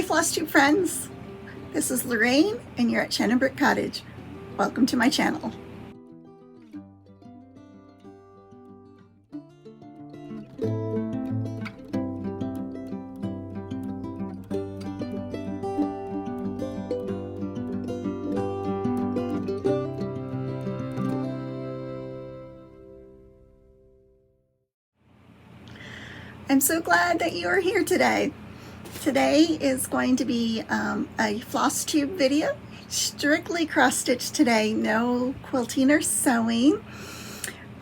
Hi Flosstube friends, this is Lorraine and you're at Shannon Brick Cottage. Welcome to my channel. I'm so glad that you are here today. Today is going to be a floss tube video, strictly cross stitch today, no quilting or sewing.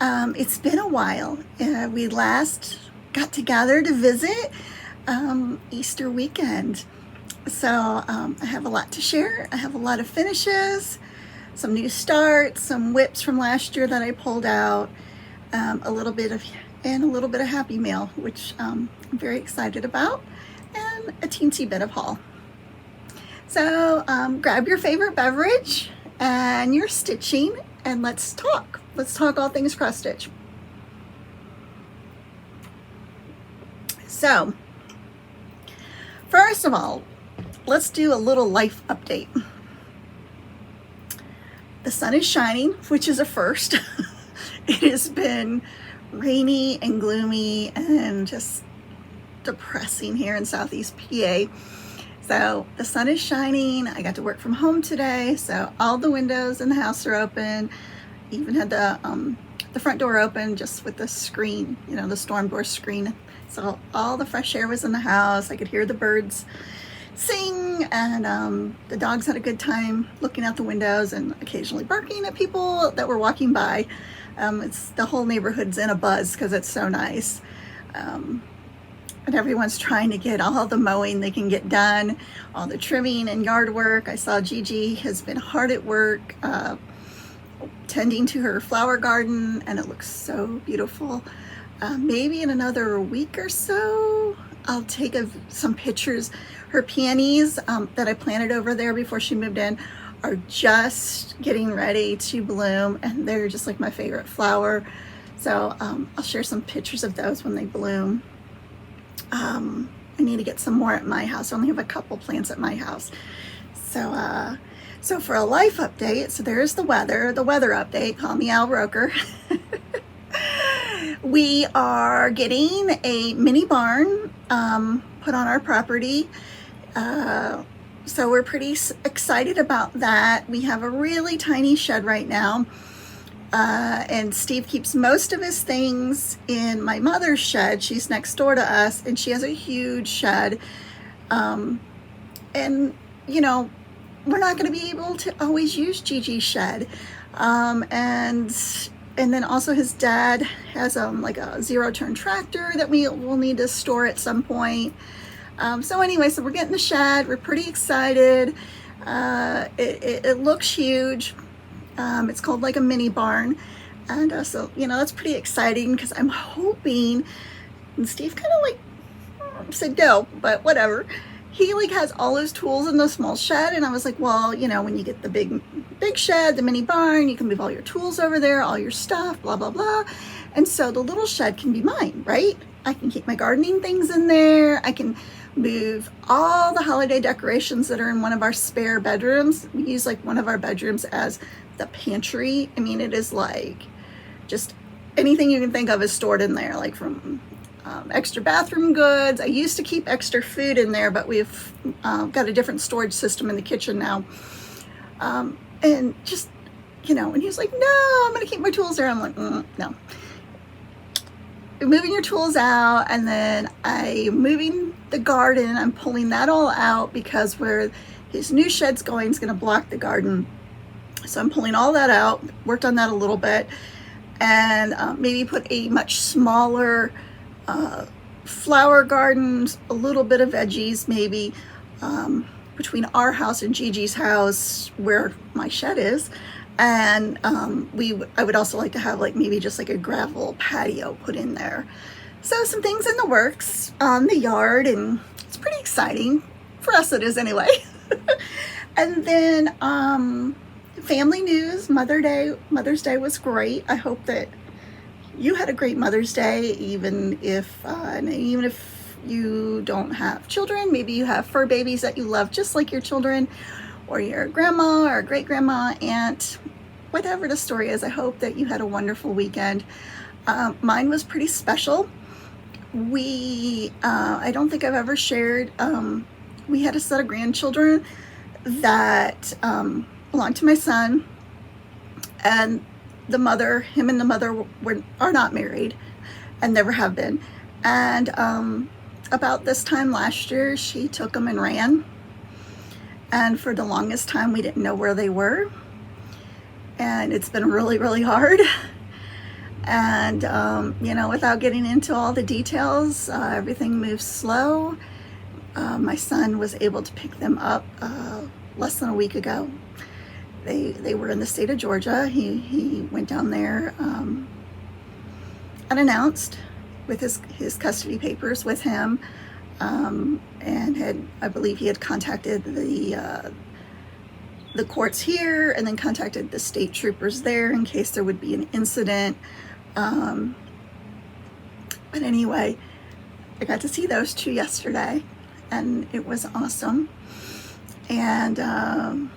It's been a while. We last got together to visit Easter weekend. So I have a lot to share. I have a lot of finishes, some new starts, some WIPS from last year that I pulled out, a little bit of Happy Mail, which I'm very excited about, and a teensy bit of haul. So grab your favorite beverage and your stitching and let's talk. Let's talk all things cross stitch. So first of all, let's do a little life update. The sun is shining, which is a first. It has been rainy and gloomy and just depressing here in Southeast PA. So the sun is shining. I got to work from home today, so all the windows in the house are open. Even had the front door open just with the screen, you know, the storm door screen. So all the fresh air was in the house. I could hear the birds sing, and the dogs had a good time looking out the windows and occasionally barking at people that were walking by. It's the whole neighborhood's in a buzz because it's so nice. And everyone's trying to get all the mowing they can get done, all the trimming and yard work. I saw Gigi has been hard at work tending to her flower garden, and it looks so beautiful. Maybe in another week or so, I'll take some pictures. Her peonies that I planted over there before she moved in are just getting ready to bloom, and they're just like my favorite flower. So I'll share some pictures of those when they bloom. I need to get some more at my house. I only have a couple plants at my house. So for a life update, so there's the weather update. Call me Al Roker. We are getting a mini barn put on our property. So we're pretty excited about that. We have a really tiny shed right now. And Steve keeps most of his things in my mother's shed. She's next door to us, and she has a huge shed. And, you know, we're not going to be able to always use Gigi's shed. And then also his dad has like a zero-turn tractor that we will need to store at some point. So anyway, so we're getting the shed. We're pretty excited. It looks huge. It's called like a mini barn. And so, you know, that's pretty exciting because I'm hoping, and Steve kind of like said no, but whatever. He like has all his tools in the small shed. And I was like, well, you know, when you get the big shed, the mini barn, you can move all your tools over there, all your stuff, blah, blah, blah. And so the little shed can be mine, right? I can keep my gardening things in there. I can move all the holiday decorations that are in one of our spare bedrooms. We use like one of our bedrooms as the pantry. I mean, it is like just anything you can think of is stored in there, like from extra bathroom goods. I used to keep extra food in there, but we've got a different storage system in the kitchen now. And just, you know, and he was like, no, I'm going to keep my tools there. I'm like, no. You're moving your tools out, and then I'm moving the garden. I'm pulling that all out because where his new shed's going is going to block the garden. So I'm pulling all that out, worked on that a little bit, and maybe put a much smaller flower garden, a little bit of veggies maybe between our house and Gigi's house where my shed is. And I would also like to have like maybe just like a gravel patio put in there. So some things in the works on the yard, and it's pretty exciting. For us it is anyway. And then family news, Mother's Day was great. I hope that you had a great Mother's Day, even if you don't have children. Maybe you have fur babies that you love just like your children, or your grandma or great grandma, aunt, whatever the story is. I hope that you had a wonderful weekend. Mine was pretty special. I don't think I've ever shared, we had a set of grandchildren that belonged to my son, and him and the mother are not married and never have been. And about this time last year, she took them and ran. And for the longest time, we didn't know where they were. And it's been really, really hard. And, you know, without getting into all the details, everything moves slow. My son was able to pick them up less than a week ago. They were in the state of Georgia. He went down there unannounced with his custody papers with him, and I believe he had contacted the courts here, and then contacted the state troopers there in case there would be an incident. But anyway, I got to see those two yesterday, and it was awesome. And I'm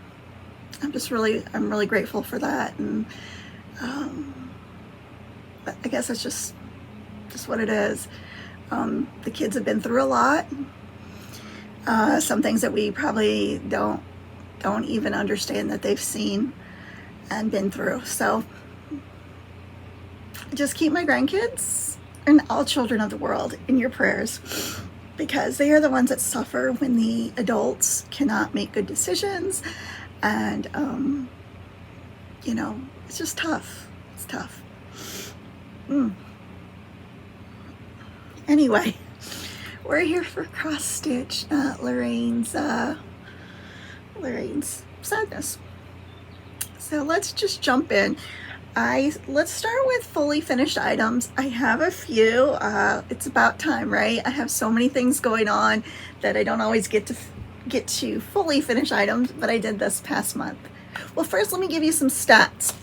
really grateful for that. And I guess it's just what it is. The kids have been through a lot. Some things that we probably don't even understand that they've seen and been through. So just keep my grandkids and all children of the world in your prayers, because they are the ones that suffer when the adults cannot make good decisions. And you know, it's just tough. It's tough. Anyway, we're here for cross stitch, Lorraine's sadness. So let's just jump in. Let's start with fully finished items. I have a few. It's about time, right? I have so many things going on that I don't always get to fully finished items, but I did this past month. Well, first, let me give you some stats.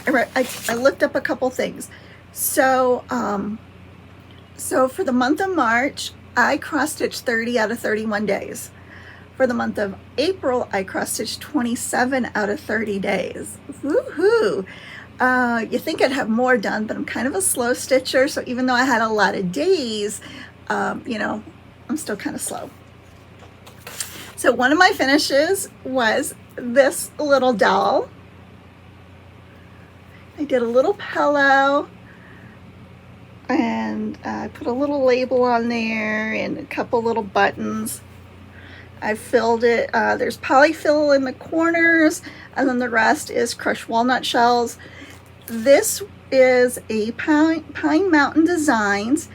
I looked up a couple things. So for the month of March, I cross-stitched 30 out of 31 days. For the month of April, I cross-stitched 27 out of 30 days. Woohoo! You think I'd have more done, but I'm kind of a slow stitcher, so even though I had a lot of days, you know, I'm still kind of slow. So one of my finishes was this little doll. I did a little pillow, and I put a little label on there and a couple little buttons. I filled it, there's polyfill in the corners, and then the rest is crushed walnut shells. This is a Pine Mountain Designs.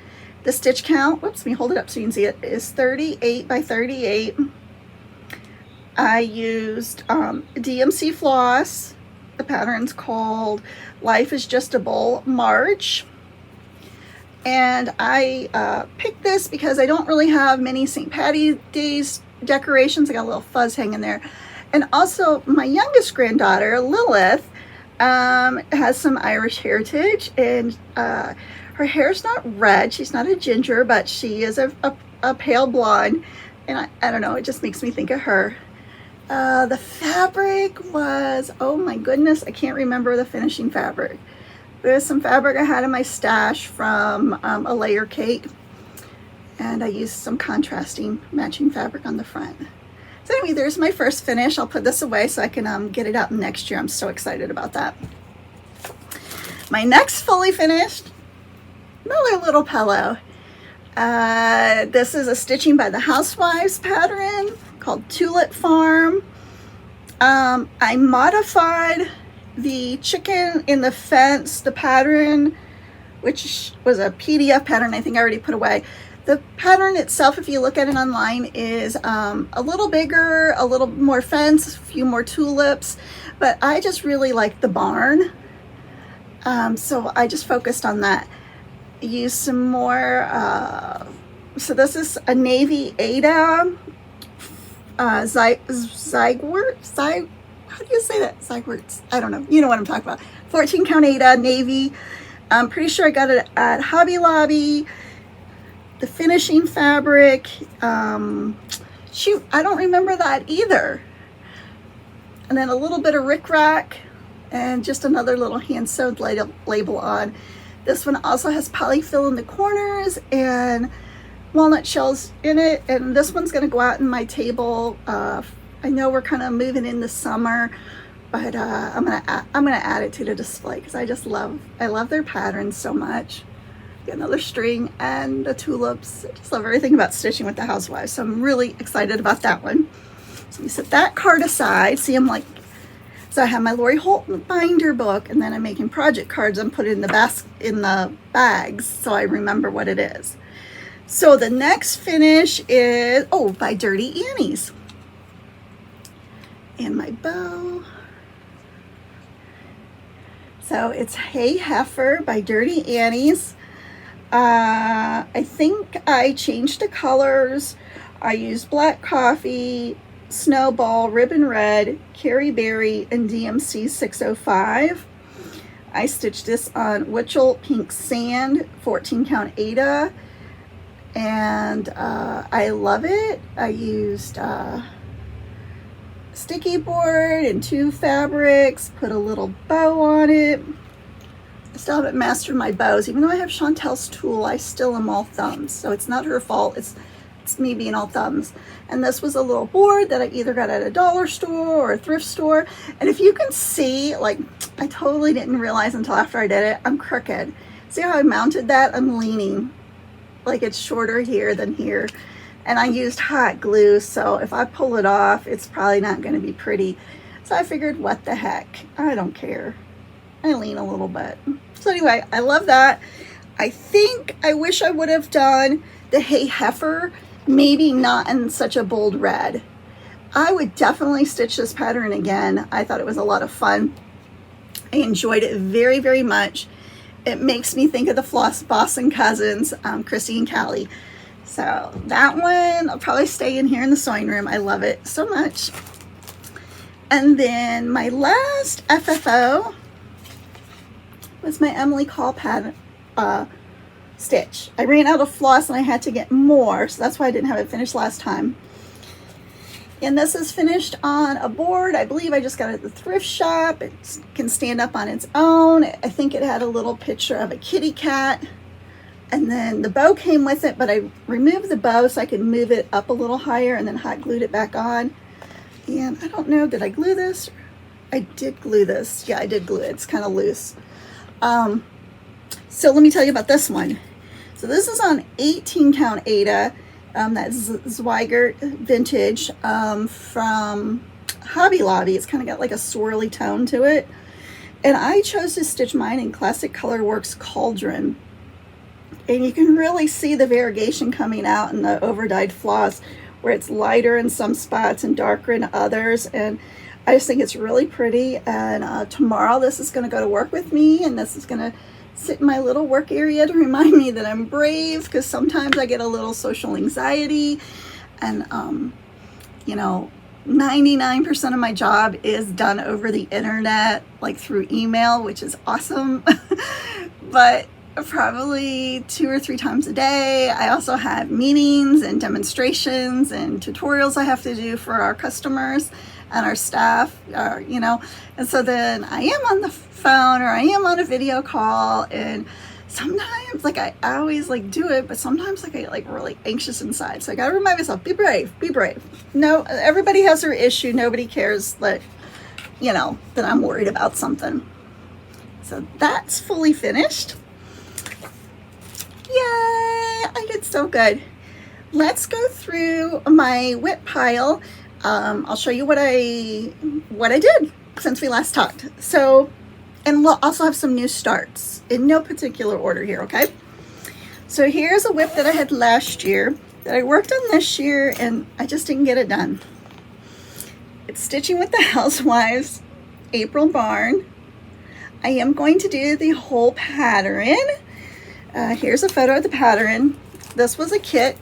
The stitch count, whoops, let me hold it up so you can see it, is 38 by 38. I used DMC floss. The pattern's called Life is Just a Bowl March. And I picked this because I don't really have many St. Patty's Days decorations. I got a little fuzz hanging there. And also my youngest granddaughter, Lilith, has some Irish heritage, and her hair's not red. She's not a ginger, but she is a pale blonde. And I don't know, it just makes me think of her. The fabric was, oh my goodness, I can't remember the finishing fabric. There's some fabric I had in my stash from a layer cake, and I used some contrasting matching fabric on the front. So anyway, there's my first finish. I'll put this away so I can get it out next year. I'm so excited about that. My next fully finished, another little pillow. This is a Stitching by the Housewives pattern called Tulip Farm. I modified the chicken in the fence, the pattern, which was a PDF pattern I think I already put away. The pattern itself, if you look at it online, is a little bigger, a little more fence, a few more tulips, but I just really like the barn. So I just focused on that. Use some more, so this is a navy Ada, Zygwort, how do you say that? Zygworts, I don't know, you know what I'm talking about. 14 count Ada, navy. I'm pretty sure I got it at Hobby Lobby. the finishing fabric. Shoot, I don't remember that either. And then a little bit of rickrack and just another little hand sewed label on. This one also has polyfill in the corners and walnut shells in it. And this one's gonna go out in my table. I know we're kind of moving in the summer, but I'm gonna add it to the display because I love their patterns so much. Get another string and the tulips. I just love everything about stitching with the housewives, so I'm really excited about that one. So we set that card aside. See, I'm like, so I have my Lori Holt binder book, and then I'm making project cards and put it in the bags so I remember what it is. So the next finish is, oh, by Dirty Annie's. And my bow. So it's Hey Heifer by Dirty Annie's. I think I changed the colors. I used Black Coffee, Snowball, Ribbon Red, Carrie Berry, and DMC 605. I stitched this on Witchell Pink Sand, 14 count Aida, and I love it. I used sticky board and 2 fabrics, put a little bow on it. I still haven't mastered my bows. Even though I have Chantel's tool, I still am all thumbs. So it's not her fault. It's me being all thumbs. And this was a little board that I either got at a dollar store or a thrift store. And if you can see, like, I totally didn't realize until after I did it, I'm crooked. See how I mounted that? I'm leaning. Like it's shorter here than here. And I used hot glue, so if I pull it off, it's probably not going to be pretty. So I figured, what the heck? I don't care. I lean a little bit. So anyway, I love that. I think I wish I would have done the Hey Heifer, maybe not in such a bold red. I would definitely stitch this pattern again. I thought it was a lot of fun. I enjoyed it very, very much. It makes me think of the Floss Boston cousins, Chrissy and Callie. So that one, I'll probably stay in here in the sewing room. I love it so much. And then my last FFO was my Emily Call pattern stitch. I ran out of floss and I had to get more, so that's why I didn't have it finished last time. And this is finished on a board. I believe I just got it at the thrift shop. It can stand up on its own. I think it had a little picture of a kitty cat. And then the bow came with it, but I removed the bow so I could move it up a little higher and then hot glued it back on. And I don't know, did I glue this? I did glue this. Yeah, I did glue it. It's kind of loose. So let me tell you about this one. So this is on 18 count Aida. That's Zweigert vintage from Hobby Lobby. It's kind of got like a swirly tone to it. And I chose to stitch mine in Classic Colorworks Cauldron. And you can really see the variegation coming out in the overdyed floss, where it's lighter in some spots and darker in others. And I just think it's really pretty. And tomorrow this is going to go to work with me, and this is going to sit in my little work area to remind me that I'm brave, because sometimes I get a little social anxiety. And, you know, 99% of my job is done over the internet, like through email, which is awesome. But probably 2 or 3 times a day. I also have meetings and demonstrations and tutorials I have to do for our customers and our staff, you know, and so then I am on the phone or I am on a video call, and sometimes, like, I always like do it, but sometimes like I get like really anxious inside. So I gotta remind myself, be brave, be brave. No, everybody has their issue. Nobody cares that, you know, that I'm worried about something. So that's fully finished. Yay, I did so good. Let's go through my WIP pile. I'll show you what I did since we last talked. So, and we'll also have some new starts in no particular order here, okay? So here's a WIP that I had last year that I worked on this year, and I just didn't get it done. It's Stitching with the Housewives, April Barn. I am going to do the whole pattern. Here's a photo of the pattern. This was a kit,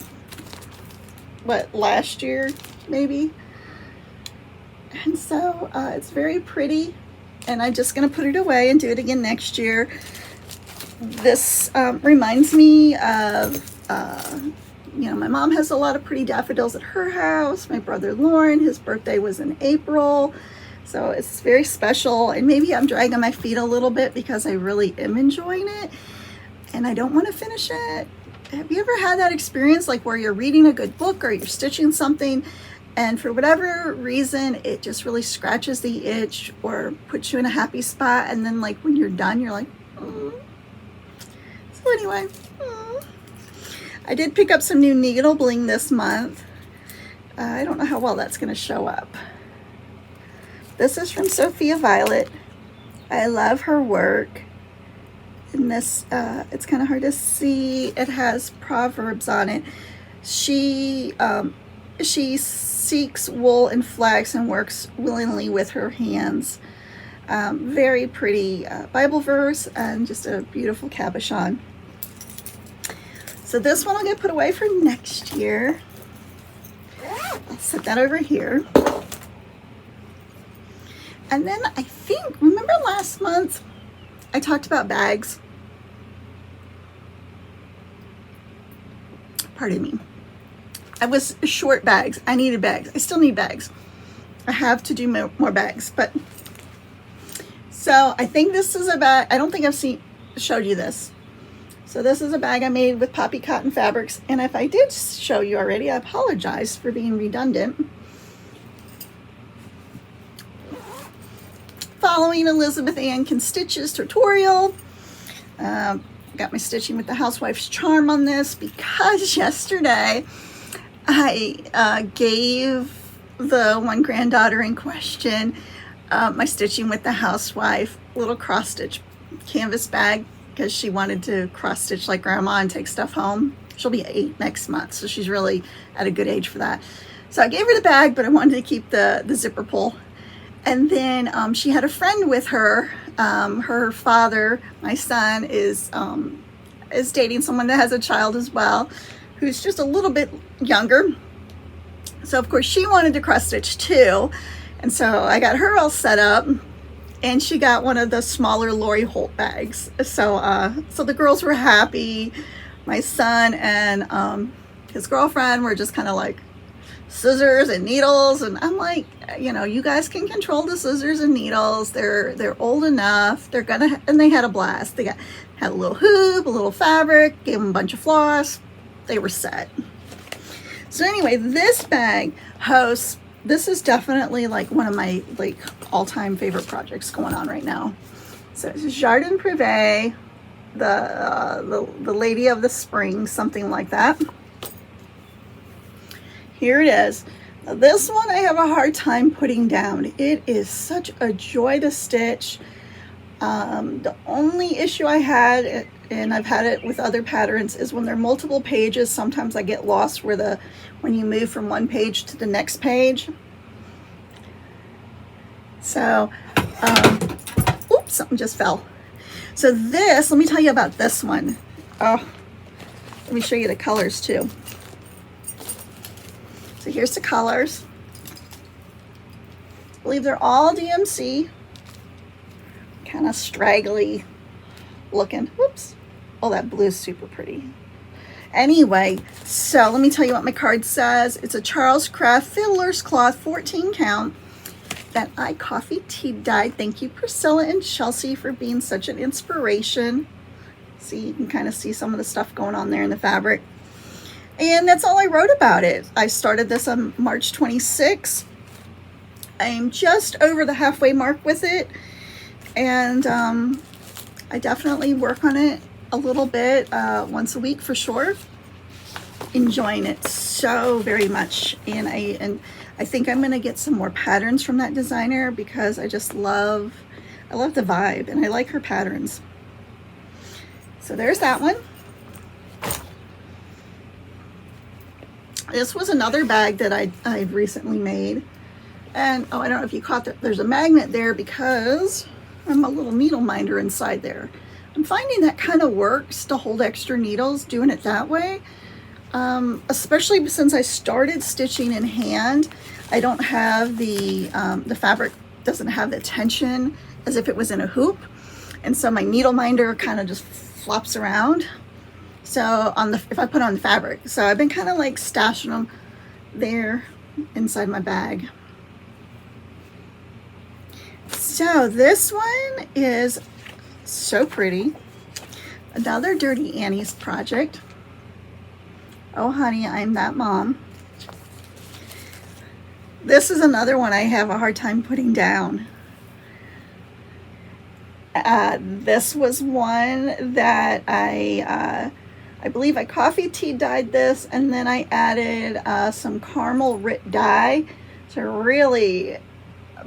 what, last year maybe? And so it's very pretty, and I'm just going to put it away and do it again next year. This reminds me of You know, my mom has a lot of pretty daffodils at her house. My brother Lauren, his birthday was in April. So it's very special. And maybe I'm dragging my feet a little bit because I really am enjoying it and I don't want to finish it. Have you ever had that experience, like where you're reading a good book or you're stitching something and for whatever reason it just really scratches the itch or puts you in a happy spot, and then like when you're done you're like, So anyway, I did pick up some new needle bling this month. I don't know how well that's going to show up. This is from Sophia Violet. I love her work. And this, it's kind of hard to see. It has proverbs on it. She seeks wool and flax and works willingly with her hands. Very pretty Bible verse and just a beautiful cabochon. So this one will get put away for next year. I'll set that over here. And then I think, remember last month I talked about bags? Pardon me. I was short bags. I needed bags. I still need bags. I have to do more bags. But so I think this is a bag. I don't think I've showed you this. So this is a bag I made with poppy cotton fabrics. And if I did show you already, I apologize for being redundant. Following Elizabeth Ann Can Stitch's tutorial. Got my Stitching with the Housewife's Charm on this because yesterday I gave the one granddaughter in question my Stitching with the Housewife little cross stitch canvas bag because she wanted to cross stitch like grandma and take stuff home. She'll be 8 next month, so she's really at a good age for that. So I gave her the bag, but I wanted to keep the zipper pull. And then she had a friend with her. Her father, my son, is dating someone that has a child as well, who's just a little bit younger. So of course she wanted to cross stitch too. And so I got her all set up, and she got one of the smaller Lori Holt bags. So so the girls were happy. My son and his girlfriend were just kind of like scissors and needles, and I'm like, you know, you guys can control the scissors and needles. They're old enough. They're gonna, and they had a blast. They had a little hoop, a little fabric, gave them a bunch of floss. They were set. So anyway, this bag hosts. This is definitely like one of my like all-time favorite projects going on right now. So it's Jardin Privé, the Lady of the Spring, something like that. Here it is. Now this one I have a hard time putting down. It is such a joy to stitch. The only issue I had, and I've had it with other patterns, is when there are multiple pages, sometimes I get lost when you move from one page to the next page. So, oops, something just fell. So this, let me tell you about this one. Oh, let me show you the colors too. So here's the colors. I believe they're all DMC. Kind of straggly looking. Whoops. Oh, that blue is super pretty. Anyway, so let me tell you what my card says. It's a Charles Craft Fiddler's Cloth 14 count that I coffee tea dyed. Thank you, Priscilla and Chelsea, for being such an inspiration. See, you can kind of see some of the stuff going on there in the fabric. And that's all I wrote about it. I started this on March 26th. I'm just over the halfway mark with it. And I definitely work on it a little bit once a week for sure. Enjoying it so very much. And I think I'm going to get some more patterns from that designer because I just love the vibe and I like her patterns. So there's that one. This was another bag that I recently made. And oh, I don't know if you caught that. There's a magnet there because I'm a little needle minder inside there. I'm finding that kind of works to hold extra needles, doing it that way. Especially since I started stitching in hand. I don't have the fabric doesn't have the tension as if it was in a hoop. And so my needle minder kind of just flops around. So if I put on the fabric. So I've been kind of like stashing them there inside my bag. So this one is so pretty. Another Dirty Annie's project. Oh honey, I'm that mom. This is another one I have a hard time putting down. This was one that I believe I coffee tea dyed this, and then I added some caramel Rit dye to really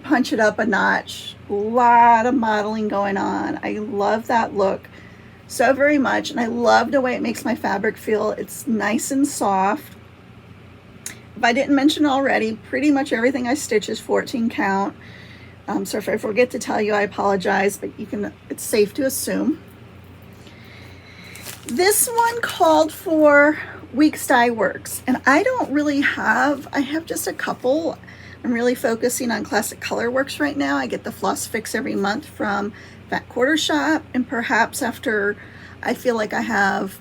punch it up a notch. A lot of modeling going on. I love that look so very much, and I love the way it makes my fabric feel. It's nice and soft. If I didn't mention already, pretty much everything I stitch is 14 count. So if I forget to tell you, I apologize, but it's safe to assume. This one called for Weeks Dye Works, and I have just a couple. I'm really focusing on Classic Color Works right now. I get the Floss Fix every month from Fat Quarter Shop, and perhaps after I feel like I have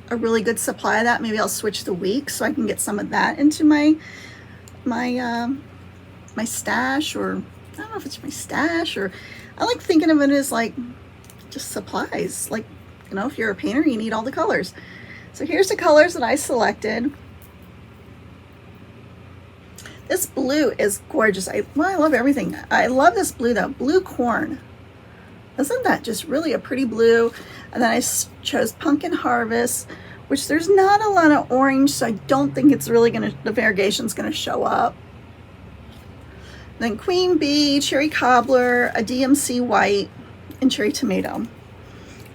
a really good supply of that, maybe I'll switch the week so I can get some of that into my stash, or I don't know if it's my stash, or I like thinking of it as like just supplies. Like, you know, if you're a painter, you need all the colors. So here's the colors that I selected. This blue is gorgeous. I love everything. I love this blue though. Blue corn. Isn't that just really a pretty blue? And then I chose Pumpkin Harvest, which there's not a lot of orange, so I don't think it's really the variegation's gonna show up. Then Queen Bee, Cherry Cobbler, a DMC White, and Cherry Tomato.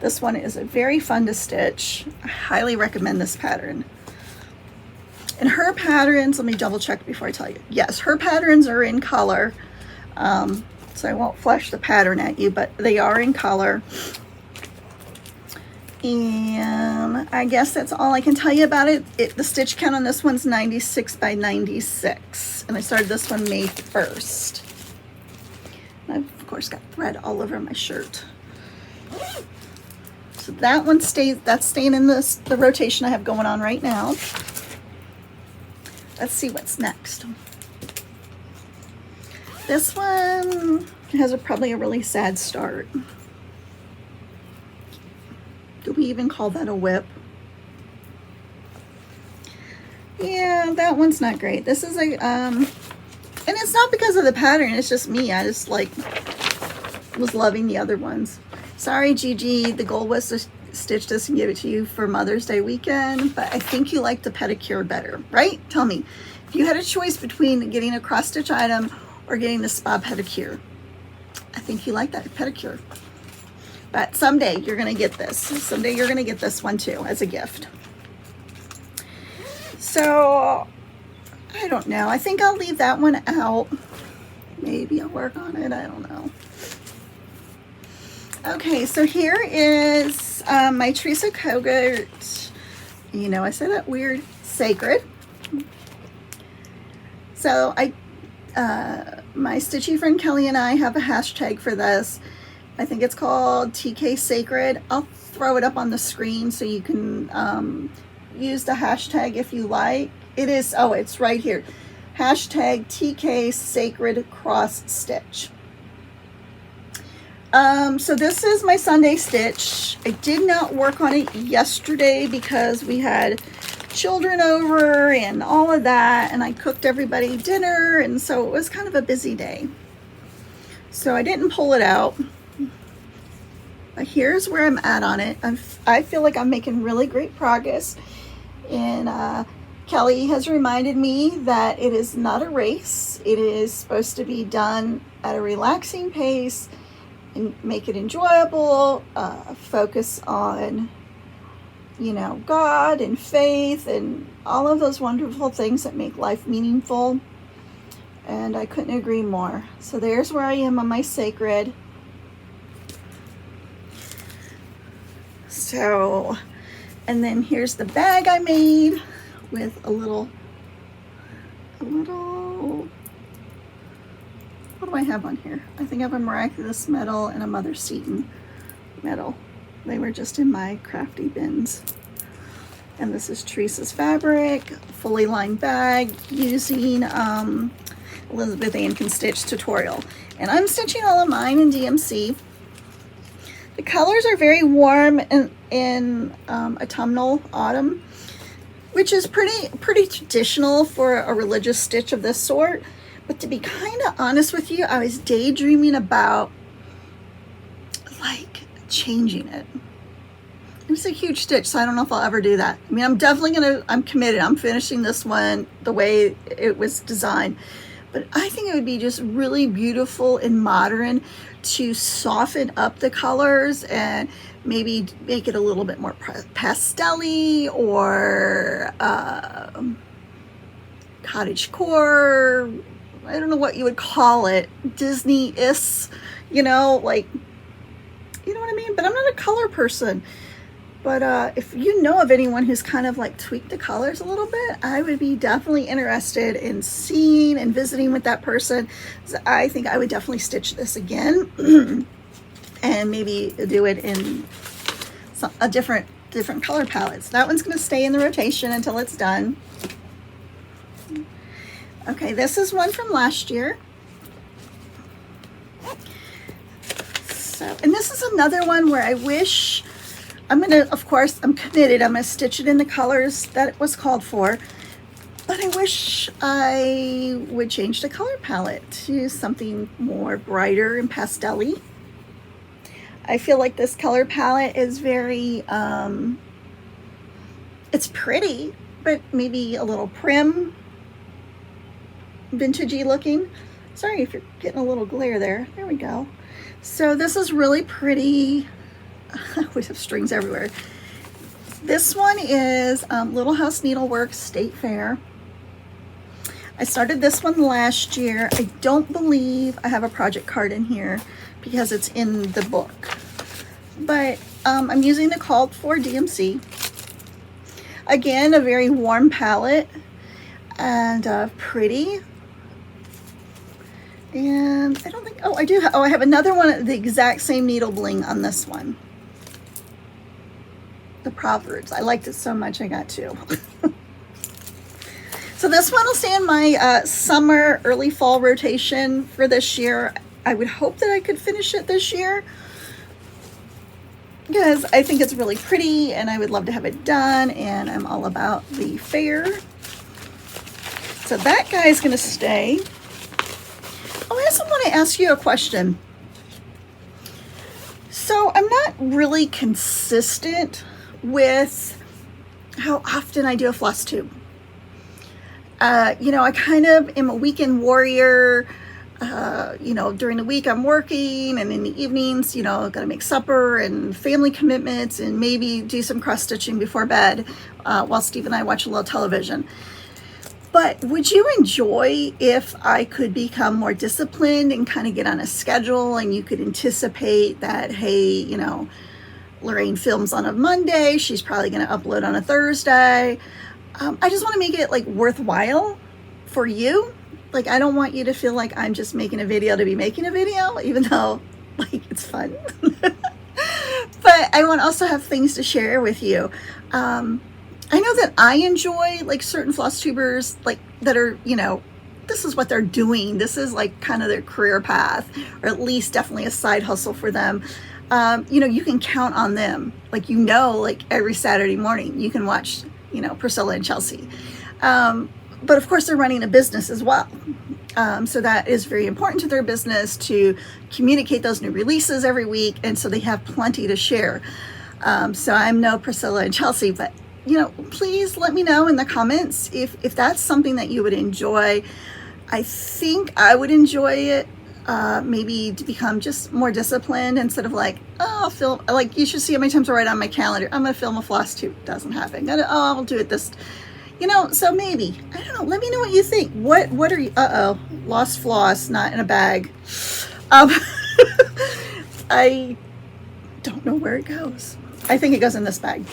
This one is very fun to stitch. I highly recommend this pattern. And her patterns, let me double check before I tell you. Yes, her patterns are in color. So I won't flash the pattern at you, but they are in color. And I guess that's all I can tell you about it. The stitch count on this one's 96 by 96. And I started this one May 1st. And I've, of course, got thread all over my shirt. So that one that's staying in the rotation I have going on right now. Let's see what's next. This one has probably a really sad start. Do we even call that a whip? Yeah, that one's not great. This is and it's not because of the pattern, it's just me. I just was loving the other ones. Sorry, Gigi, the goal was to stitch this and give it to you for Mother's Day weekend, but I think you like the pedicure better, right? Tell me, if you had a choice between getting a cross stitch item or getting the spa pedicure, I think you like that pedicure. But someday you're gonna get this. Someday you're gonna get this one too as a gift. So, I don't know. I think I'll leave that one out. Maybe I'll work on it, I don't know. Okay, so here is my Teresa Kogert, you know, I said that weird, Sacred. So my stitchy friend Kelly and I have a hashtag for this. I think it's called TK Sacred. I'll throw it up on the screen so you can use the hashtag if you like. It is, oh, it's right here. Hashtag TK Sacred Cross Stitch. So this is my Sunday stitch. I did not work on it yesterday because we had children over and all of that, and I cooked everybody dinner, and so it was kind of a busy day. So I didn't pull it out. But here's where I'm at on it. I feel like I'm making really great progress. And Kelly has reminded me that it is not a race. It is supposed to be done at a relaxing pace and make it enjoyable, focus on, you know, God and faith and all of those wonderful things that make life meaningful. And I couldn't agree more. So there's where I am on my Sacred. So, and then here's the bag I made with a little, what do I have on here? I think I have a Miraculous medal and a Mother Seton medal. They were just in my crafty bins. And this is Teresa's fabric, fully lined bag using Elizabeth Ann Can Stitch tutorial. And I'm stitching all of mine in DMC. The colors are very warm in autumnal autumn, which is pretty traditional for a religious stitch of this sort. But to be kind of honest with you, I was daydreaming about like changing it. It's a huge stitch, so I don't know if I'll ever do that. I mean, I'm committed. I'm finishing this one the way it was designed. But I think it would be just really beautiful and modern to soften up the colors and maybe make it a little bit more pastel-y or cottagecore. I don't know what you would call it. Disney-ish, you know, like, you know what I mean? But I'm not a color person. But if you know of anyone who's kind of like tweaked the colors a little bit, I would be definitely interested in seeing and visiting with that person. So I think I would definitely stitch this again and maybe do it in a different color palettes. That one's going to stay in the rotation until it's done. Okay, this is one from last year. So, and this is another one where I wish... I'm committed. I'm gonna stitch it in the colors that it was called for, but I wish I would change the color palette to something more brighter and pastel-y. I feel like this color palette is very, it's pretty, but maybe a little prim, vintagey looking. Sorry if you're getting a little glare there. There we go. So this is really pretty. We have strings everywhere. This one is Little House Needleworks State Fair. I started this one last year. I don't believe I have a project card in here because it's in the book. But I'm using the called for DMC. Again, a very warm palette and pretty. And I don't think, oh, I do, I have another one, the exact same needle bling on this one. The Proverbs. I liked it so much I got two. So this one will stay in my summer, early fall rotation for this year. I would hope that I could finish it this year because I think it's really pretty and I would love to have it done, and I'm all about the fair. So that guy is going to stay. Oh, I also want to ask you a question. So I'm not really consistent with how often I do a floss tube. You know, I kind of am a weekend warrior. You know, during the week I'm working, and in the evenings, you know, gotta make supper and family commitments and maybe do some cross stitching before bed while Steve and I watch a little television. But would you enjoy if I could become more disciplined and kind of get on a schedule, and you could anticipate that, hey, you know, Lorraine films on a Monday, she's probably going to upload on a Thursday. I just want to make it like worthwhile for you. Like, I don't want you to feel like I'm just making a video to be making a video, even though like it's fun. But I want to also have things to share with you. I know that I enjoy like certain floss tubers like that are, you know, this is what they're doing. This is like kind of their career path, or at least definitely a side hustle for them. You know, you can count on them. Like, you know, like every Saturday morning you can watch, you know, Priscilla and Chelsea. But of course they're running a business as well. So that is very important to their business to communicate those new releases every week. And so they have plenty to share. So I'm no Priscilla and Chelsea, but you know, please let me know in the comments if that's something that you would enjoy. I think I would enjoy it. Maybe to become just more disciplined instead of like, oh, I'll film, like you should see how many times I write on my calendar, I'm going to film a floss tube. Doesn't happen. I'll do it this, you know, so maybe, I don't know. Let me know what you think. What are you, lost floss, not in a bag. I don't know where it goes. I think it goes in this bag.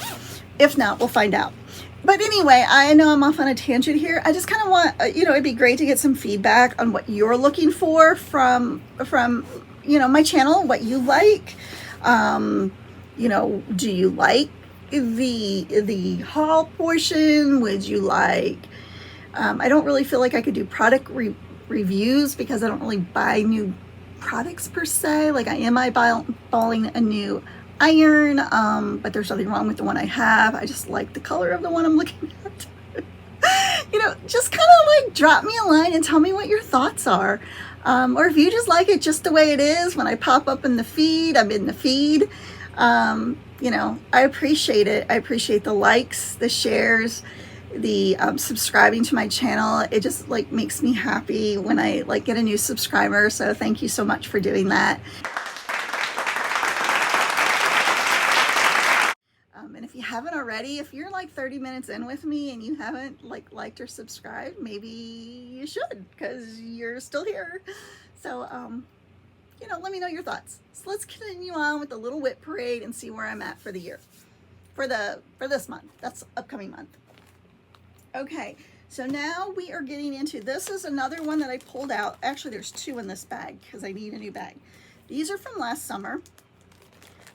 If not, we'll find out. But anyway, I know I'm off on a tangent here. I just kind of want, you know, it'd be great to get some feedback on what you're looking for from you know, my channel, what you like. You know, do you like the haul portion? Would you like, I don't really feel like I could do product reviews because I don't really buy new products per se. Like I am buying a new iron, but there's nothing wrong with the one I have. I just like the color of the one I'm looking at. You know, just kind of like drop me a line and tell me what your thoughts are. Or if you just like it just the way it is, when I pop up in the feed, I'm in the feed. You know, I appreciate it. I appreciate the likes, the shares, the subscribing to my channel. It just like makes me happy when I like get a new subscriber. So thank you so much for doing that. And if you haven't already, if you're like 30 minutes in with me and you haven't like liked or subscribed, maybe you should, because you're still here. So you know, let me know your thoughts. So let's continue on with the little WIP parade and see where I'm at for the year, for this month. That's upcoming month. Okay, so now we are getting into, this is another one that I pulled out. Actually, there's two in this bag because I need a new bag. These are from last summer.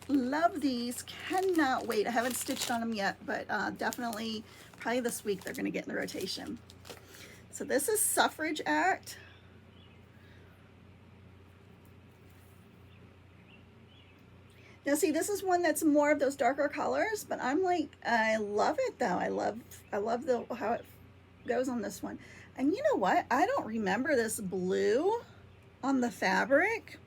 Love these, cannot wait. I haven't stitched on them yet, but definitely probably this week they're gonna get in the rotation. So this is Suffrage Act. Now see, this is one that's more of those darker colors, but I'm like, I love it though. I love how it goes on this one. And you know what? I don't remember this blue on the fabric.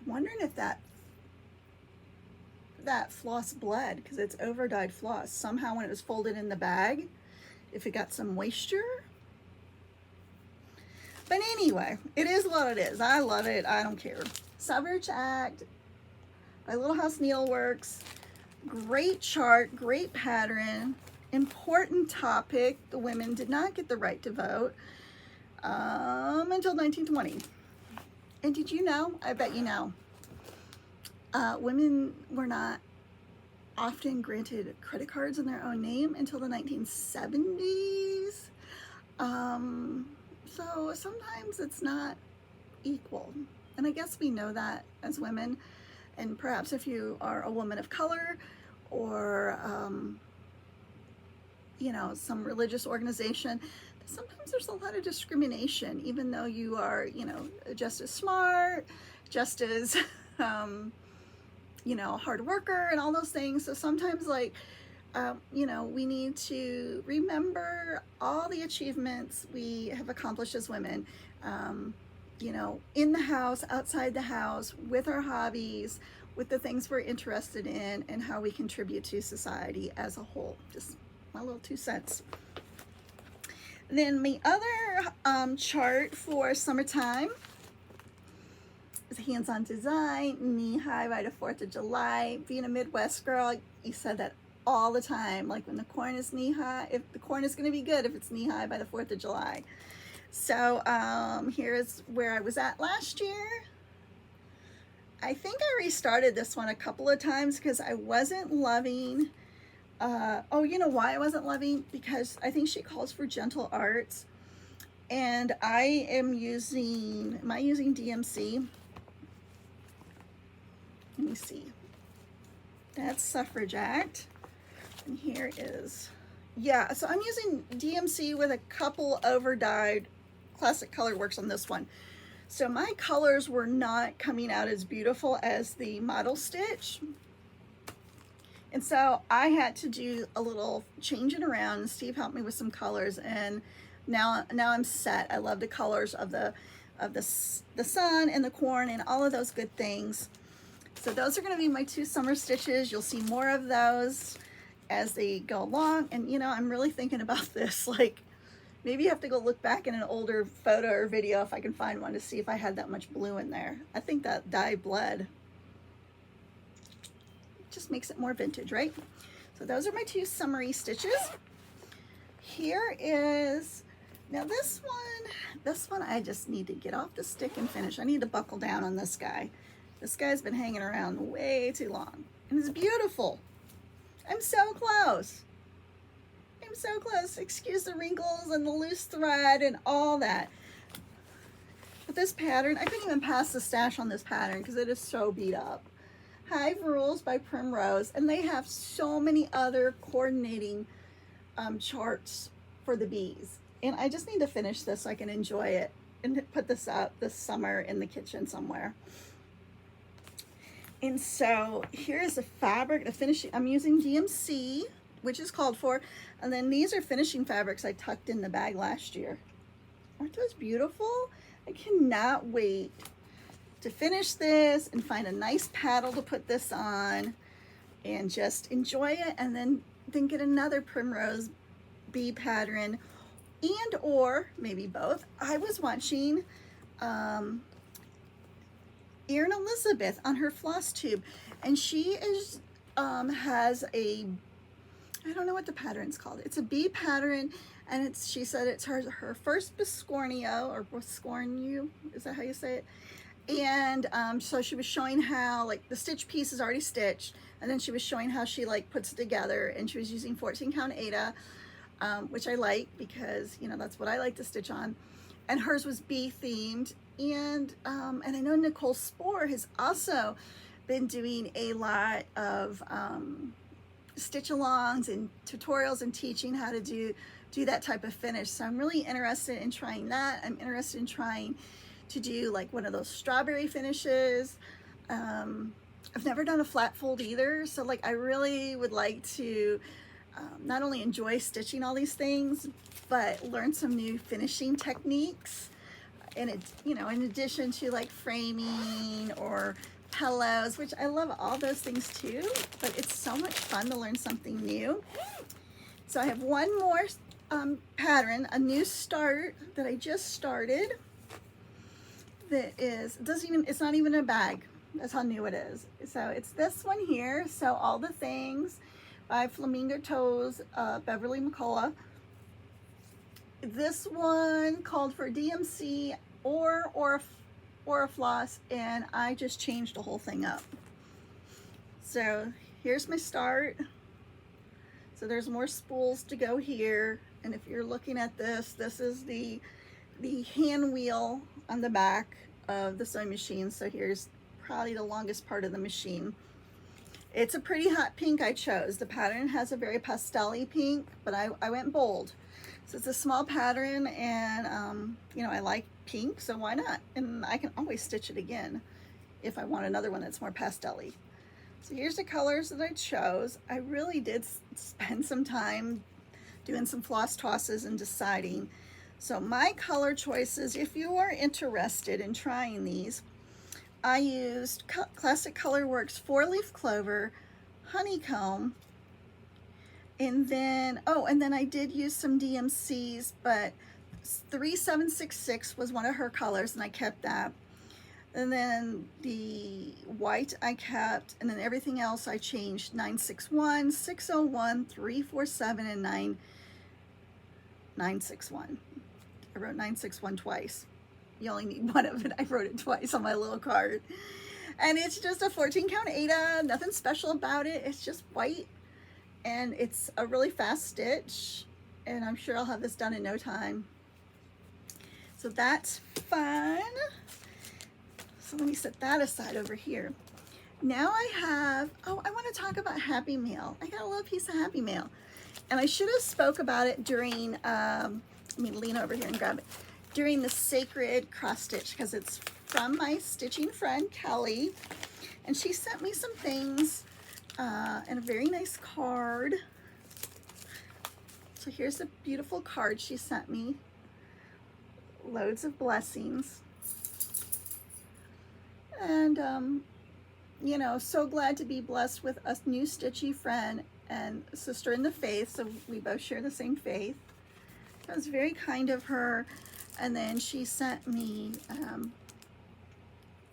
I'm wondering if that floss bled, because it's over dyed floss. Somehow when it was folded in the bag, if it got some moisture. But anyway, it is what it is. I love it. I don't care. Suffrage Act by Little House Needleworks. Great chart, great pattern, important topic. The women did not get the right to vote until 1920. And did you know, I bet you know, women were not often granted credit cards in their own name until the 1970s. So sometimes it's not equal. And I guess we know that as women. And perhaps if you are a woman of color or, you know, some religious organization, sometimes there's a lot of discrimination, even though you are, you know, just as smart, just as, you know, hard worker and all those things. So sometimes like, you know, we need to remember all the achievements we have accomplished as women, you know, in the house, outside the house, with our hobbies, with the things we're interested in, and how we contribute to society as a whole. Just my little 2 cents. Then my other chart for summertime is hands-on design, knee-high by the 4th of July. Being a Midwest girl, you said that all the time, like when the corn is knee-high, if the corn is going to be good if it's knee-high by the 4th of July. So here's where I was at last year. I think I restarted this one a couple of times because I wasn't loving, oh, you know why I wasn't loving? Because I think she calls for gentle arts, and I am using, am I using DMC? Let me see. That's Suffrage Act. And here is, yeah, so I'm using DMC with a couple over dyed Classic Color Works on this one. So my colors were not coming out as beautiful as the model stitch. And so I had to do a little changing around. Steve helped me with some colors, and now I'm set. I love the colors of the sun and the corn and all of those good things. So those are going to be my 2 summer stitches. You'll see more of those as they go along. And you know, I'm really thinking about this, like maybe you have to go look back in an older photo or video if I can find one to see if I had that much blue in there. I think that dye bled. Just makes it more vintage, right? So those are my 2 summery stitches. Here is, now this one I just need to get off the stick and finish. I need to buckle down on this guy. This guy's been hanging around way too long, and it's beautiful. I'm so close. I'm so close. Excuse the wrinkles and the loose thread and all that. But this pattern. I couldn't even pass the stash on this pattern because it is so beat up. Hive Rules by Primrose, and they have so many other coordinating charts for the bees. And I just need to finish this so I can enjoy it and put this up this summer in the kitchen somewhere. And so here's the fabric, the finishing. I'm using DMC, which is called for. And then these are finishing fabrics I tucked in the bag last year. Aren't those beautiful? I cannot wait to finish this and find a nice paddle to put this on and just enjoy it, and then get another Primrose bee pattern, and or maybe both. I was watching Erin Elizabeth on her Flosstube, and she is has a, I don't know what the pattern's called. It's a bee pattern, and it's, she said it's her first Biscornio, or Biscornu, is that how you say it? And so she was showing how, like, the stitch piece is already stitched, and then she was showing how she like puts it together, and she was using 14 count Aida, which I like because, you know, that's what I like to stitch on. And hers was bee themed, and I know Nicole Spohr has also been doing a lot of stitch alongs and tutorials and teaching how to do that type of finish. So I'm really interested in trying that. I'm interested in trying to do like one of those strawberry finishes. I've never done a flat fold either, so like I really would like to not only enjoy stitching all these things, but learn some new finishing techniques. And it, you know, in addition to like framing or pillows, which I love all those things too, but it's so much fun to learn something new. So I have one more pattern, a new start that I just started. That is, it's not even a bag. That's how new it is. So it's this one here. So All the Things by Flamingo Toes, Beverly McCullough. This one called for DMC or a floss, and I just changed the whole thing up. So here's my start. So there's more spools to go here, and if you're looking at this, this is the hand wheel on the back of the sewing machine. So here's probably the longest part of the machine. It's a pretty hot pink I chose. The pattern has a very pastel-y pink, but I went bold. So it's a small pattern, and you know, I like pink, so why not? And I can always stitch it again if I want another one that's more pastel-y. So here's the colors that I chose. I really did spend some time doing some floss tosses and deciding. So my color choices, if you are interested in trying these, I used Classic Colorworks 4-leaf clover, honeycomb, and then, oh, and then I did use some DMCs, but 3766 was one of her colors, and I kept that. And then the white I kept, and then everything else I changed. 961, 601, 347, and 961. I wrote 961 twice. You only need one of it. I wrote it twice on my little card. And it's just a 14 count Aida, nothing special about it. It's just white, and it's a really fast stitch, and I'm sure I'll have this done in no time. So that's fun. So let me set that aside over here. Now I have, oh, I want to talk about Happy Mail. I got a little piece of Happy Mail, and I should have spoke about it during, let me lean over here and grab it, during the Sacred Cross Stitch, because it's from my stitching friend Kelly, and she sent me some things and a very nice card. So here's a beautiful card she sent me. Loads of blessings. And you know, so glad to be blessed with a new stitchy friend and sister in the faith, so we both share the same faith. That was very kind of her. And then she sent me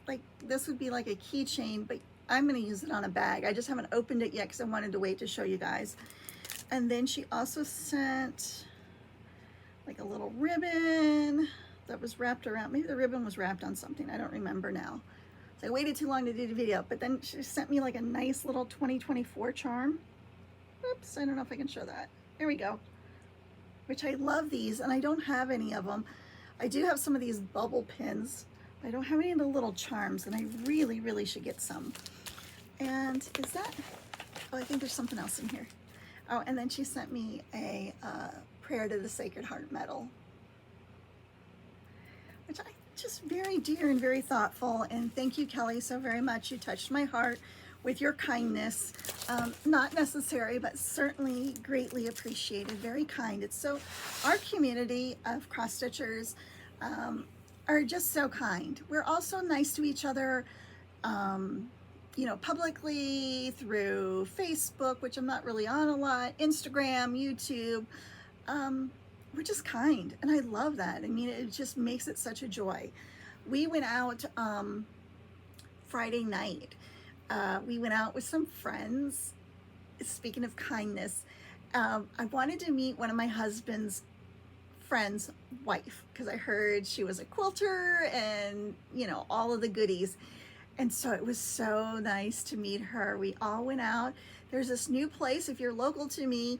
like, this would be like a keychain, but I'm going to use it on a bag. I just haven't opened it yet because I wanted to wait to show you guys. And then she also sent like a little ribbon that was wrapped around, maybe the ribbon was wrapped on something, I don't remember now. So I waited too long to do the video, but then she sent me like a nice little 2024 charm. Oops, I don't know if I can show that. There we go. Which I love these, and I don't have any of them. I do have some of these bubble pins, I don't have any of the little charms, and I really, really should get some. And is that, oh, I think there's something else in here. Oh, and then she sent me a prayer to the Sacred Heart medal, which I just very dear and very thoughtful. And thank you, Kelly, so very much. You touched my heart with your kindness. Not necessary, but certainly greatly appreciated. Very kind. It's so, our community of cross stitchers are just so kind. We're also nice to each other, you know, publicly through Facebook, which I'm not really on a lot, Instagram, YouTube. We're just kind, and I love that. I mean, it just makes it such a joy. We went out Friday night. We went out with some friends. Speaking of kindness, I wanted to meet one of my husband's friend's wife because I heard she was a quilter and, you know, all of the goodies. And so it was so nice to meet her. We all went out. There's this new place, if you're local to me,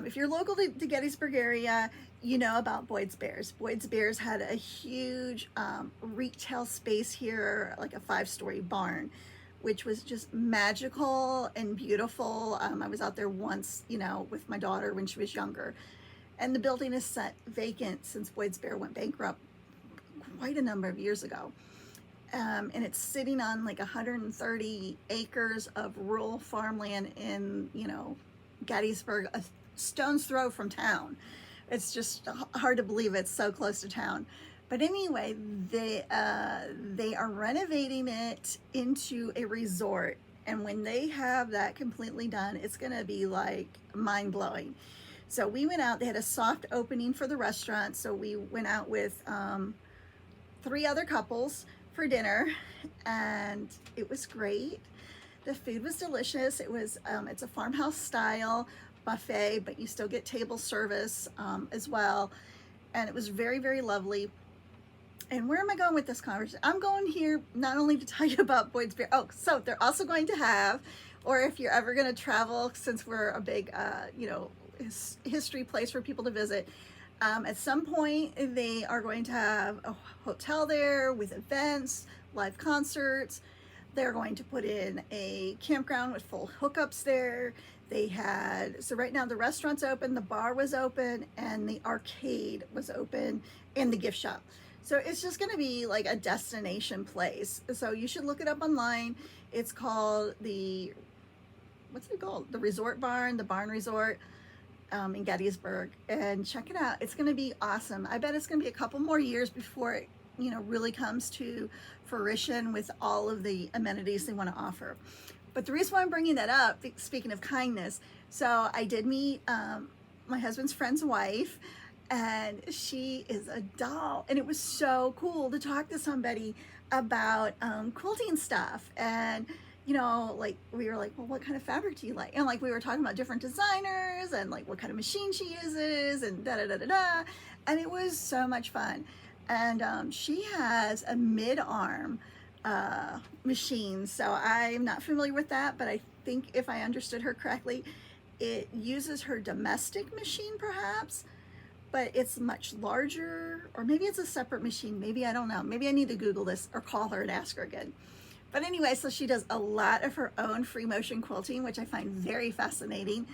if you're local to Gettysburg area, you know about Boyd's Bears. Boyd's Bears had a huge retail space here, like a 5-story barn, which was just magical and beautiful. I was out there once, you know, with my daughter when she was younger. And the building is set vacant since Boyd's Bear went bankrupt quite a number of years ago. And it's sitting on like 130 acres of rural farmland in, you know, Gettysburg, a stone's throw from town. It's just hard to believe it's so close to town. But anyway, they are renovating it into a resort. And when they have that completely done, it's going to be like mind-blowing. So we went out, they had a soft opening for the restaurant. So we went out with 3 other couples for dinner, and it was great. The food was delicious. It was it's a farmhouse style buffet, but you still get table service as well, and it was very, very lovely. And where am I going with this conversation? I'm going here not only to tell you about Boyd's Bear. Oh, so they're also going to have, or if you're ever going to travel, since we're a big you know, history place for people to visit, at some point they are going to have a hotel there with events, live concerts. They're going to put in a campground with full hookups there. They had, so right now the restaurant's open, the bar was open, and the arcade was open, and the gift shop. So it's just going to be like a destination place. So you should look it up online. It's called the, what's it called? The Resort Barn, the Barn Resort. In Gettysburg, and check it out. It's going to be awesome. I bet it's going to be a couple more years before it, you know, really comes to fruition with all of the amenities they want to offer. But the reason why I'm bringing that up, speaking of kindness, so I did meet my husband's friend's wife, and she is a doll, and it was so cool to talk to somebody about quilting stuff. And you know, like we were like, well, what kind of fabric do you like? And like we were talking about different designers and like what kind of machine she uses and da da da da da. And it was so much fun. And she has a mid-arm machine. So I'm not familiar with that, but I think if I understood her correctly, it uses her domestic machine perhaps, but it's much larger, or maybe it's a separate machine. Maybe, I don't know. Maybe I need to Google this or call her and ask her again. But anyway, so she does a lot of her own free motion quilting, which I find very fascinating.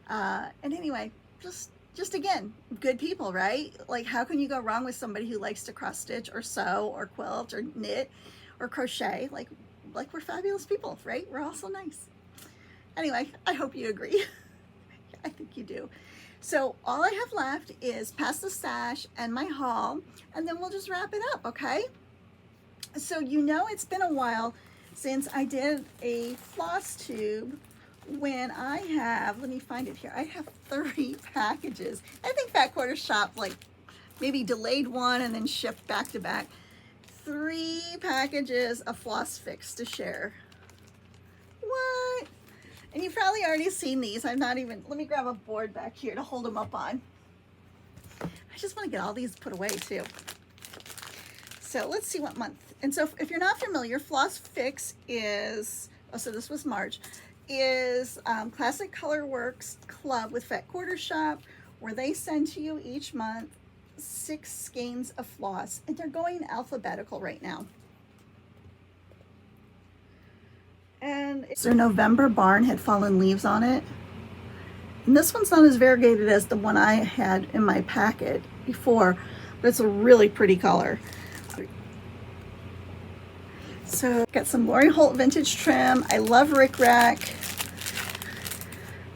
And anyway, just again, good people, right? Like, how can you go wrong with somebody who likes to cross stitch or sew or quilt or knit or crochet? Like we're fabulous people, right? We're all so nice. Anyway, I hope you agree. I think you do. So all I have left is past the stash and my haul, and then we'll just wrap it up, okay? So you know it's been a while since I did a floss tube. When I have, let me find it here, I have 30 packages. I think Fat Quarter Shop like maybe delayed one and then shipped back to back. 3 packages of Floss Fix to share. What? And you've probably already seen these. I'm not even, let me grab a board back here to hold them up on. I just want to get all these put away too. So let's see what month. And so if you're not familiar, Floss Fix is, oh, so this was March, is Classic Color Works Club with Fat Quarter Shop, where they send to you each month 6 skeins of floss, and they're going alphabetical right now. And their November barn had fallen leaves on it. And this one's not as variegated as the one I had in my packet before, but it's a really pretty color. So got some Lori Holt vintage trim. I love rickrack.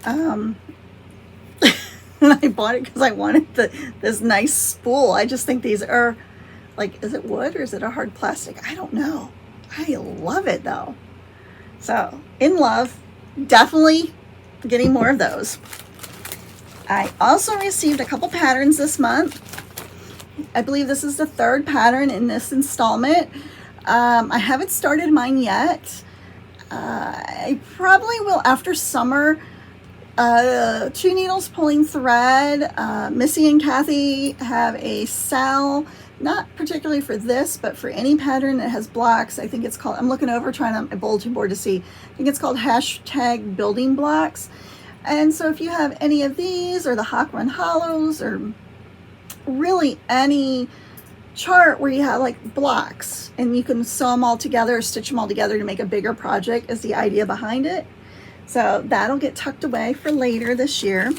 And I bought it because I wanted this nice spool. I just think these are like, is it wood or is it a hard plastic? I don't know. I love it though. So in love, definitely getting more of those. I also received a couple patterns this month. I believe this is the third pattern in this installment. I haven't started mine yet. I probably will after summer. 2 needles pulling thread. Missy and Kathy have a sale, not particularly for this, but for any pattern that has blocks. I think it's called, I'm looking over trying on my bulletin board to see, I think it's called hashtag building blocks. And so if you have any of these or the Hawk Run Hollows or really any chart where you have like blocks and you can sew them all together or stitch them all together to make a bigger project is the idea behind it. So that'll get tucked away for later this year.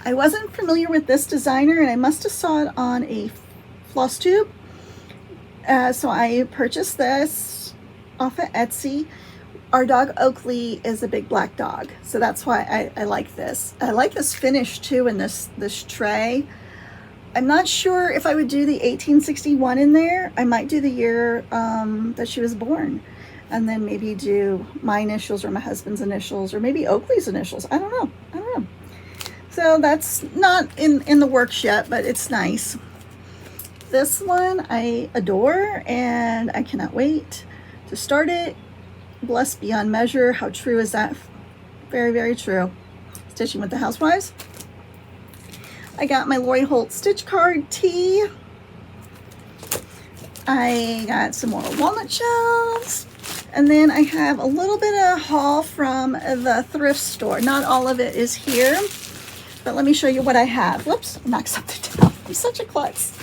I wasn't familiar with this designer and I must have saw it on a Flosstube. So I purchased this off of Etsy. Our dog Oakley is a big black dog, so that's why I like this. I like this finish too in this tray. I'm not sure if I would do the 1861 in there. I might do the year that she was born, and then maybe do my initials or my husband's initials or maybe Oakley's initials. I don't know. So that's not in the works yet, but it's nice. This one I adore and I cannot wait to start it. Blessed beyond measure. How true is that? Very, very true. Stitching with the Housewives. I got my Lori Holt stitch card tee. I got some more walnut shells. And then I have a little bit of haul from the thrift store. Not all of it is here, but let me show you what I have. Whoops, I knocked something down. I'm such a klutz.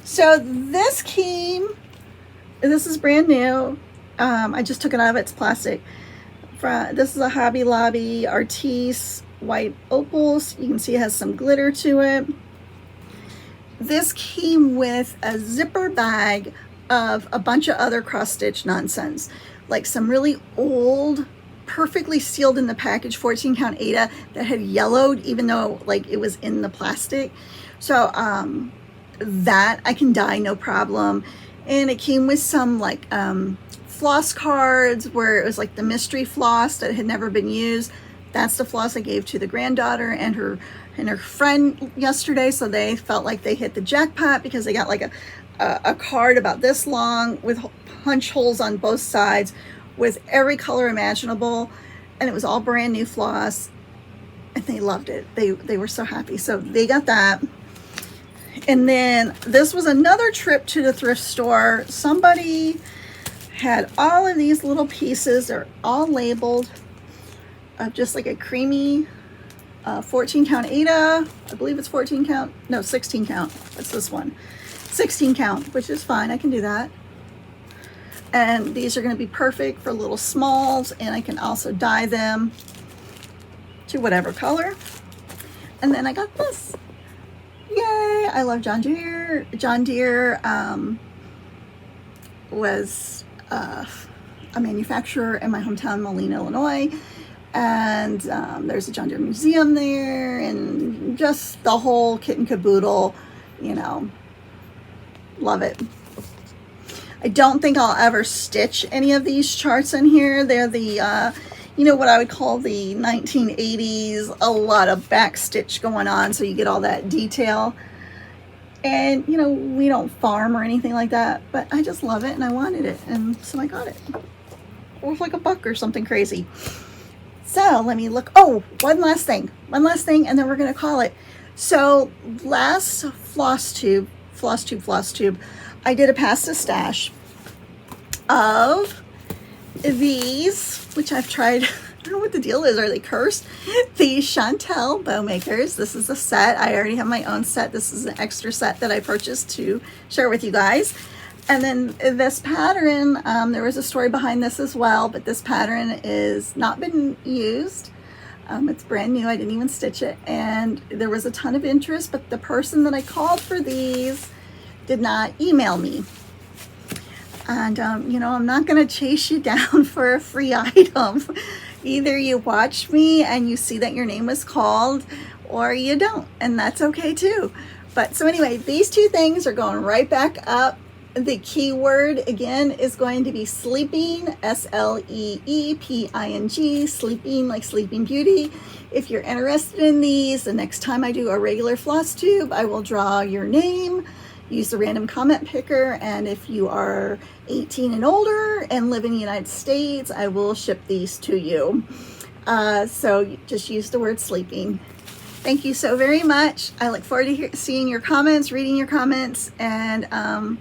So this is brand new. I just took it out of its plastic. This is a Hobby Lobby Artiste white opals. You can see it has some glitter to it. This came with a zipper bag of a bunch of other cross stitch nonsense, like some really old, perfectly sealed in the package 14 count Aida that had yellowed even though like it was in the plastic. So that I can dye no problem. And it came with some like floss cards where it was like the mystery floss that had never been used. That's the floss I gave to the granddaughter and her friend yesterday, so they felt like they hit the jackpot because they got like a card about this long with punch holes on both sides with every color imaginable, and it was all brand new floss, and they loved it. They were so happy, so they got that. And then this was another trip to the thrift store. Somebody had all of these little pieces. They're all labeled of just like a creamy 14 count Aida. I believe it's 14 count. No, 16 count. What's this one? 16 count, which is fine. I can do that. And these are going to be perfect for little smalls, and I can also dye them to whatever color. And then I got this. Yay! I love John Deere. John Deere was a manufacturer in my hometown, Moline, Illinois. And there's a John Deere museum there, and just the whole kit and caboodle, you know, love it. I don't think I'll ever stitch any of these charts in here. They're the, you know, what I would call the 1980s, a lot of back stitch going on, so you get all that detail. And, you know, we don't farm or anything like that, but I just love it and I wanted it, and so I got it. It was like $1 or something crazy. So let me look. Oh, one last thing, and then we're going to call it. So last Flosstube, I did a pasta stash of these, which I've tried. I don't know what the deal is. Are they cursed? The Chantel bow makers. This is a set. I already have my own set. This is an extra set that I purchased to share with you guys. And then this pattern, there was a story behind this as well, but this pattern is not been used. It's brand new, I didn't even stitch it, and there was a ton of interest, but the person that I called for these did not email me. And you know, I'm not gonna chase you down for a free item. Either you watch me and you see that your name was called, or you don't, and that's okay too. But so anyway, these two things are going right back up. The keyword again is going to be sleeping, S-L-E-E-P-I-N-G, sleeping like Sleeping Beauty. If you're interested in these, the next time I do a regular floss tube, I will draw your name, use the random comment picker, and if you are 18 and older and live in the United States, I will ship these to you. So just use the word sleeping. Thank you so very much. I look forward to seeing your comments, reading your comments, and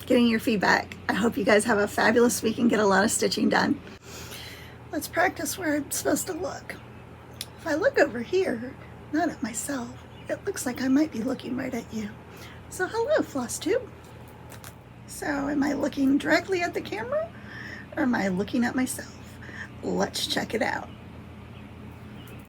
getting your feedback. I hope you guys have a fabulous week and get a lot of stitching done. Let's practice where I'm supposed to look. If I look over here, not at myself, it looks like I might be looking right at you. So hello, Flosstube. So am I looking directly at the camera or am I looking at myself? Let's check it out.